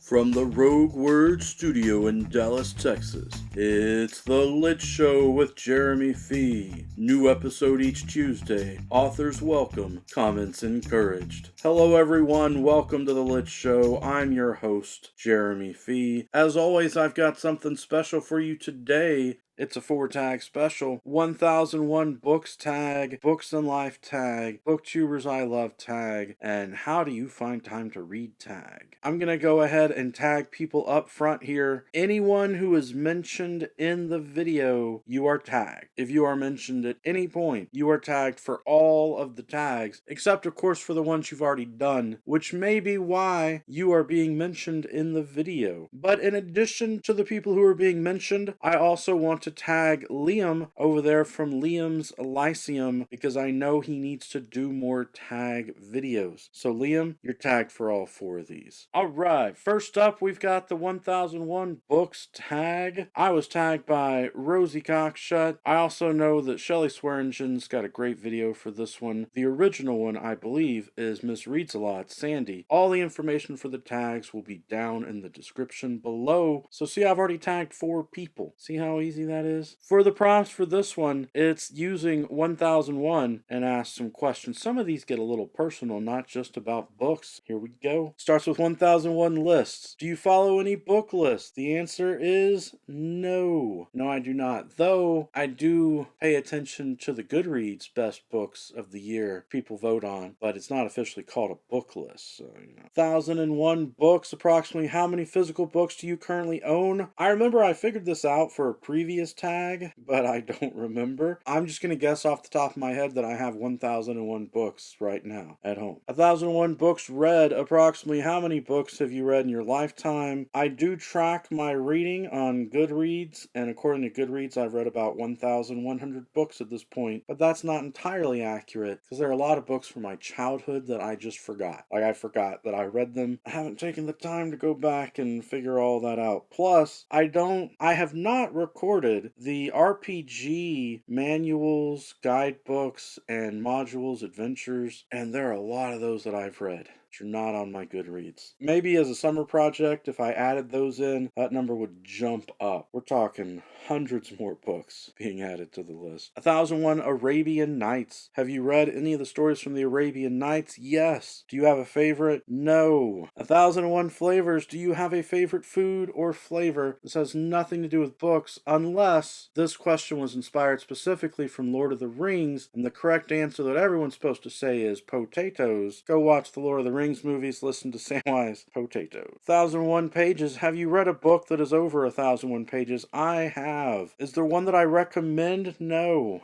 From the Rogue Word Studio in Dallas, Texas, it's The Lit Show with Jeremy Fee. New episode each Tuesday. Authors welcome, comments encouraged. Hello everyone, welcome to The Lit Show. I'm your host, Jeremy Fee. As always, I've got something special for you today. It's a 4-tag special. 1001 Books tag, Books in Life tag, BookTubers I Love tag, and How Do You Find Time to Read tag. I'm going to go ahead and tag people up front here. Anyone who is mentioned in the video, you are tagged. If you are mentioned at any point, you are tagged for all of the tags, except of course for the ones you've already done, which may be why you are being mentioned in the video. But in addition to the people who are being mentioned, I also want to tag Liam over there from Liam's Lyceum because I know he needs to do more tag videos. So Liam, you're tagged for all 4 of these. Alright, first up we've got the 1001 Books tag. I was tagged by Rosie Cockshut. I also know that Shelley Swearingen's got a great video for this one. The original one, I believe, is Miss Reads a Lot, Sandy. All the information for the tags will be down in the description below. So see, I've already tagged 4 people. See how easy that is? For the prompts for this one, it's using 1001 and ask some questions. Some of these get a little personal, not just about books. Here we go. Starts with 1001 lists. Do you follow any book lists? The answer is no. No, I do not. Though I do pay attention to the Goodreads best books of the year people vote on, but it's not officially called a book list. So, 1001 books. Approximately how many physical books do you currently own? I remember I figured this out for a previous tag, but I don't remember. I'm just gonna guess off the top of my head that I have 1001 books right now at home. 1001 books read. Approximately how many books have you read in your lifetime? I do track my reading on Goodreads, and according to Goodreads, I've read about 1,100 books at this point, but that's not entirely accurate because there are a lot of books from my childhood that I just forgot. Like, I forgot that I read them. I haven't taken the time to go back and figure all that out. Plus, I have not recorded the RPG manuals, guidebooks, and modules, adventures, and there are a lot of those that I've read. You're not on my Goodreads. Maybe as a summer project, if I added those in, that number would jump up. We're talking hundreds more books being added to the list. 1001 Arabian Nights. Have you read any of the stories from the Arabian Nights? Yes. Do you have a favorite? No. 1001 Flavors. Do you have a favorite food or flavor? This has nothing to do with books unless this question was inspired specifically from Lord of the Rings, and the correct answer that everyone's supposed to say is potatoes. Go watch the Lord of the Rings movies, listen to Samwise Potato. 1001 Pages. Have you read a book that is over 1001 pages? I have. Is there one that I recommend? No.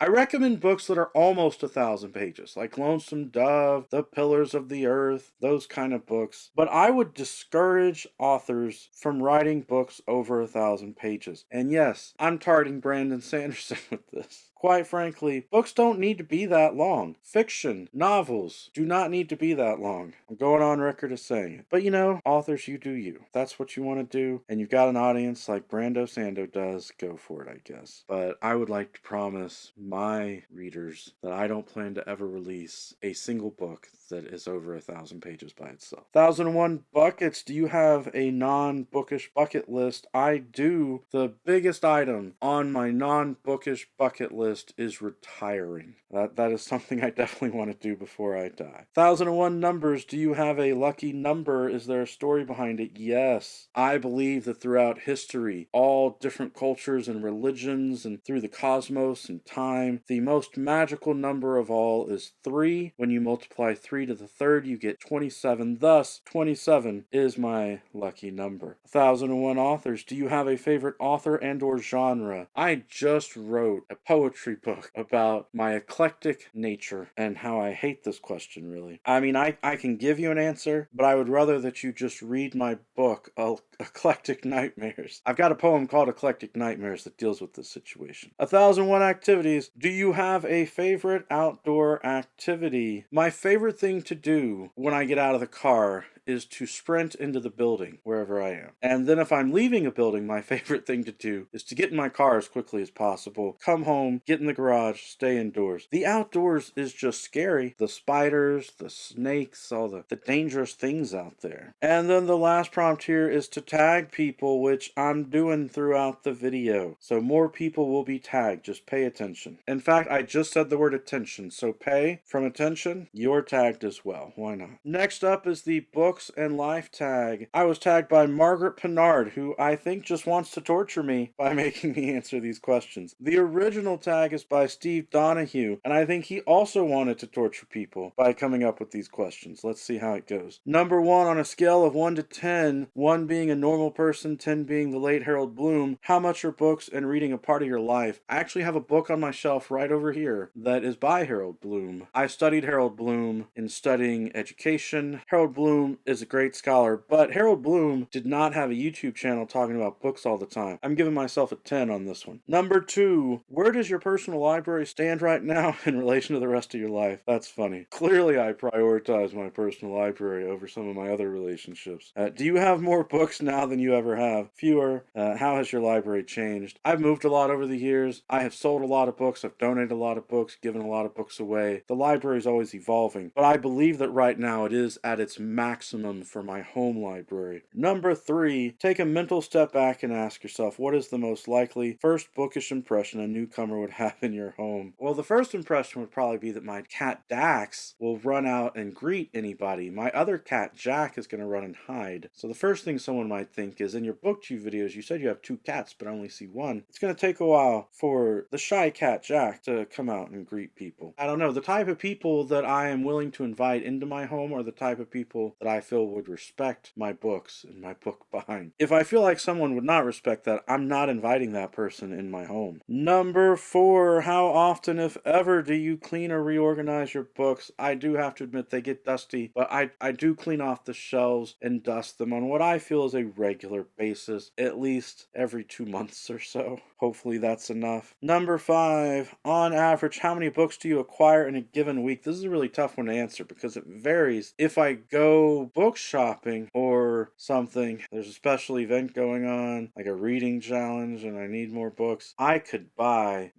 I recommend books that are almost 1,000 pages, like Lonesome Dove, The Pillars of the Earth, those kind of books. But I would discourage authors from writing books over 1,000 pages. And yes, I'm targeting Brandon Sanderson with this. Quite frankly, books don't need to be that long. Fiction, novels do not need to be that long. I'm going on record as saying it. But authors, you do you. If that's what you want to do, and you've got an audience like Brando Sando does, go for it, I guess. But I would like to promise my readers that I don't plan to ever release a single book that is over 1,000 pages by itself. 1001 Buckets. Do you have a non-bookish bucket list? I do. The biggest item on my non-bookish bucket list is retiring. That is something I definitely want to do before I die. 1001 Numbers. Do you have a lucky number? Is there a story behind it? Yes. I believe that throughout history, all different cultures and religions and through the cosmos and time, the most magical number of all is 3. When you multiply 3 to the third, you get 27. Thus, 27 is my lucky number. 1001 Authors. Do you have a favorite author and or genre? I just wrote a poetry book about my eclectic nature and how I hate this question, really. I mean, I can give you an answer, but I would rather that you just read my book, Eclectic Nightmares. I've got a poem called Eclectic Nightmares that deals with this situation. 1001 Activities. Do you have a favorite outdoor activity? My favorite thing to do when I get out of the car is to sprint into the building wherever I am. And then if I'm leaving a building, my favorite thing to do is to get in my car as quickly as possible, come home, get in the garage, stay indoors. The outdoors is just scary. The spiders, the snakes, all the dangerous things out there. And then the last prompt here is to tag people, which I'm doing throughout the video. So more people will be tagged. Just pay attention. In fact, I just said the word attention. So pay from attention. You're tagged as well. Why not? Next up is the Books and Life tag. I was tagged by Margaret Pinard, who I think just wants to torture me by making me answer these questions. The original tag is by Steve Donahue, and I think he also wanted to torture people by coming up with these questions. Let's see how it goes. Number 1 on a scale of 1 to 10, 1 being a normal person, 10 being the late Harold Bloom, how much are books and reading a part of your life? I actually have a book on my shelf right over here that is by Harold Bloom. I studied Harold Bloom in studying education. Harold Bloom is a great scholar, but Harold Bloom did not have a YouTube channel talking about books all the time. I'm giving myself a 10 on this one. Number 2, where does your personal library stand right now in relation to the rest of your life? That's funny. Clearly I prioritize my personal library over some of my other relationships. Do you have more books now than you ever have? Fewer? How has your library changed? I've moved a lot over the years. I have sold a lot of books. I've donated a lot of books, given a lot of books away. The library is always evolving, but I believe that right now it is at its maximum for my home library. Number 3, take a mental step back and ask yourself, what is the most likely first bookish impression a newcomer would have in your home? Well, the first impression would probably be that my cat Dax will run out and greet anybody. My other cat Jack is going to run and hide. So the first thing someone might think is, in your BookTube videos, you said you have 2 cats, but I only see 1. It's going to take a while for the shy cat Jack to come out and greet people. I don't know. The type of people that I am willing to invite into my home are the type of people that I feel would respect my books and my book buying. If I feel like someone would not respect that, I'm not inviting that person in my home. Number 4, how often, if ever, do you clean or reorganize your books? I do have to admit they get dusty, but I do clean off the shelves and dust them on what I feel is a regular basis, at least every 2 months or so. Hopefully that's enough. Number 5, on average, how many books do you acquire in a given week? This is a really tough one to answer because it varies. If I go book shopping or something, there's a special event going on, like a reading challenge, and I need more books, I could buy,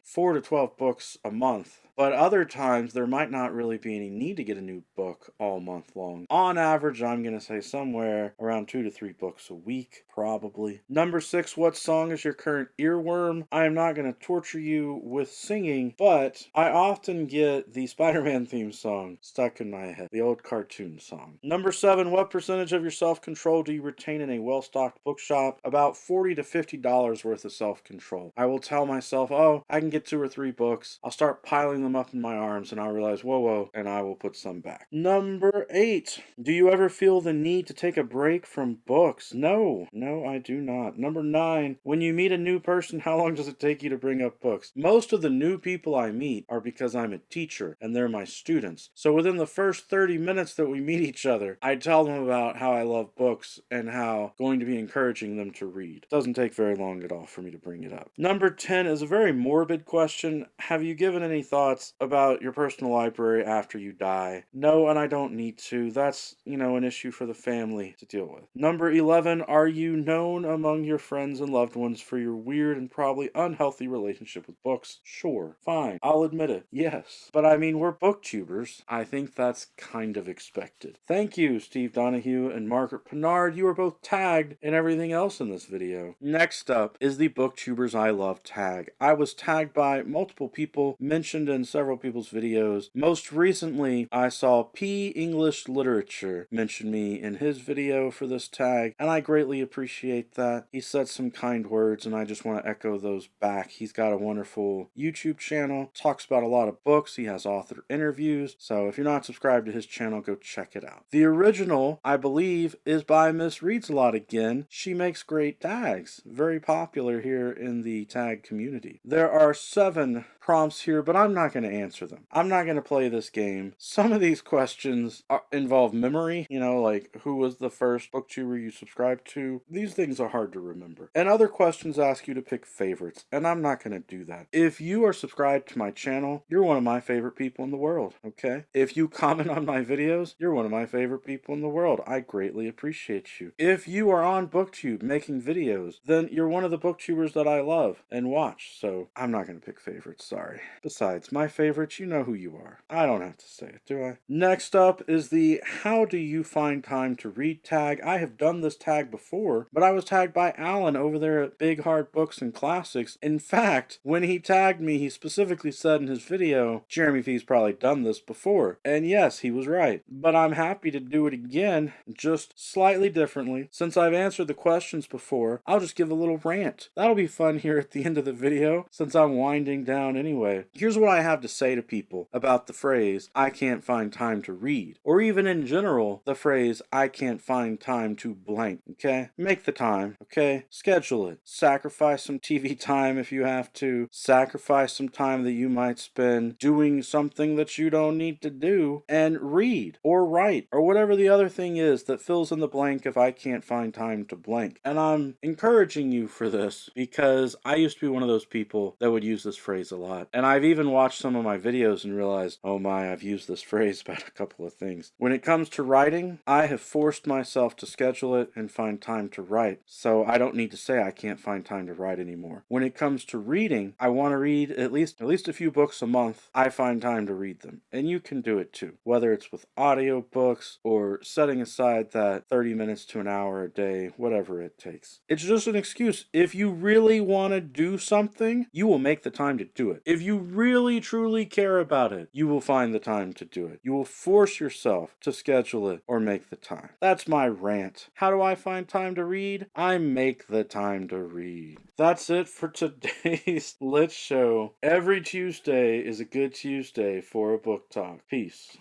4 to 12 books a month. But other times, there might not really be any need to get a new book all month long. On average, I'm going to say somewhere around 2 to 3 books a week, probably. Number 6, what song is your current earworm? I am not going to torture you with singing, but I often get the Spider-Man theme song stuck in my head, the old cartoon song. Number 7, what percentage of your self-control do you retain in a well-stocked bookshop? About $40 to $50 worth of self-control. I will tell myself, oh, I can get 2 or 3 books. I'll start piling them up in my arms and I'll realize, whoa, and I will put some back. Number 8, do you ever feel the need to take a break from books? No, I do not. Number 9, when you meet a new person, how long does it take you to bring up books? Most of the new people I meet are because I'm a teacher and they're my students. So within the first 30 minutes that we meet each other, I tell them about how I love books and how going to be encouraging them to read. It doesn't take very long at all for me to bring it up. Number 10 is a very morbid question. Have you given any thoughts about your personal library after you die? No, and I don't need to. That's, an issue for the family to deal with. Number 11, are you known among your friends and loved ones for your weird and probably unhealthy relationship with books? Sure, fine, I'll admit it, yes. But we're booktubers. I think that's kind of expected. Thank you, Steve Donahue and Margaret Pinard. You are both tagged and everything else in this video. Next up is the BookTubers I Love tag. I was tagged by multiple people, mentioned in several people's videos. Most recently, I saw P. English Literature mention me in his video for this tag, and I greatly appreciate that. He said some kind words, and I just want to echo those back. He's got a wonderful YouTube channel, talks about a lot of books. He has author interviews, so if you're not subscribed to his channel, go check it out. The original, I believe, is by Miss Reads a Lot again. She makes great tags, very popular here in the tag community. There are 7 prompts here, but I'm not going going to answer them. I'm not going to play this game. Some of these questions involve memory, like who was the first booktuber you subscribed to? These things are hard to remember. And other questions ask you to pick favorites, and I'm not going to do that. If you are subscribed to my channel, you're one of my favorite people in the world, okay? If you comment on my videos, you're one of my favorite people in the world. I greatly appreciate you. If you are on BookTube making videos, then you're one of the booktubers that I love and watch, so I'm not going to pick favorites, sorry. Besides, my favorites, you know who you are. I don't have to say it, do I? Next up is the How Do You Find Time to Read tag. I have done this tag before, but I was tagged by Alan over there at Big Hard Books and Classics. In fact, when he tagged me, he specifically said in his video, Jeremy V's probably done this before. And yes, he was right. But I'm happy to do it again, just slightly differently. Since I've answered the questions before, I'll just give a little rant. That'll be fun here at the end of the video, since I'm winding down anyway. Here's what I have to say to people about the phrase, I can't find time to read. Or even in general, the phrase, I can't find time to blank, okay? Make the time, okay? Schedule it. Sacrifice some TV time if you have to. Sacrifice some time that you might spend doing something that you don't need to do, and read or write or whatever the other thing is that fills in the blank if I can't find time to blank. And I'm encouraging you for this because I used to be one of those people that would use this phrase a lot. And I've even watched some of my videos and realized, oh my, I've used this phrase about a couple of things. When it comes to writing, I have forced myself to schedule it and find time to write. So I don't need to say I can't find time to write anymore. When it comes to reading, I want to read at least a few books a month. I find time to read them. And you can do it too. Whether it's with audiobooks or setting aside that 30 minutes to an hour a day, whatever it takes. It's just an excuse. If you really want to do something, you will make the time to do it. If you really truly care about it, you will find the time to do it. You will force yourself to schedule it or make the time. That's my rant. How do I find time to read? I make the time to read. That's it for today's Lit Show. Every Tuesday is a good Tuesday for a book talk. Peace.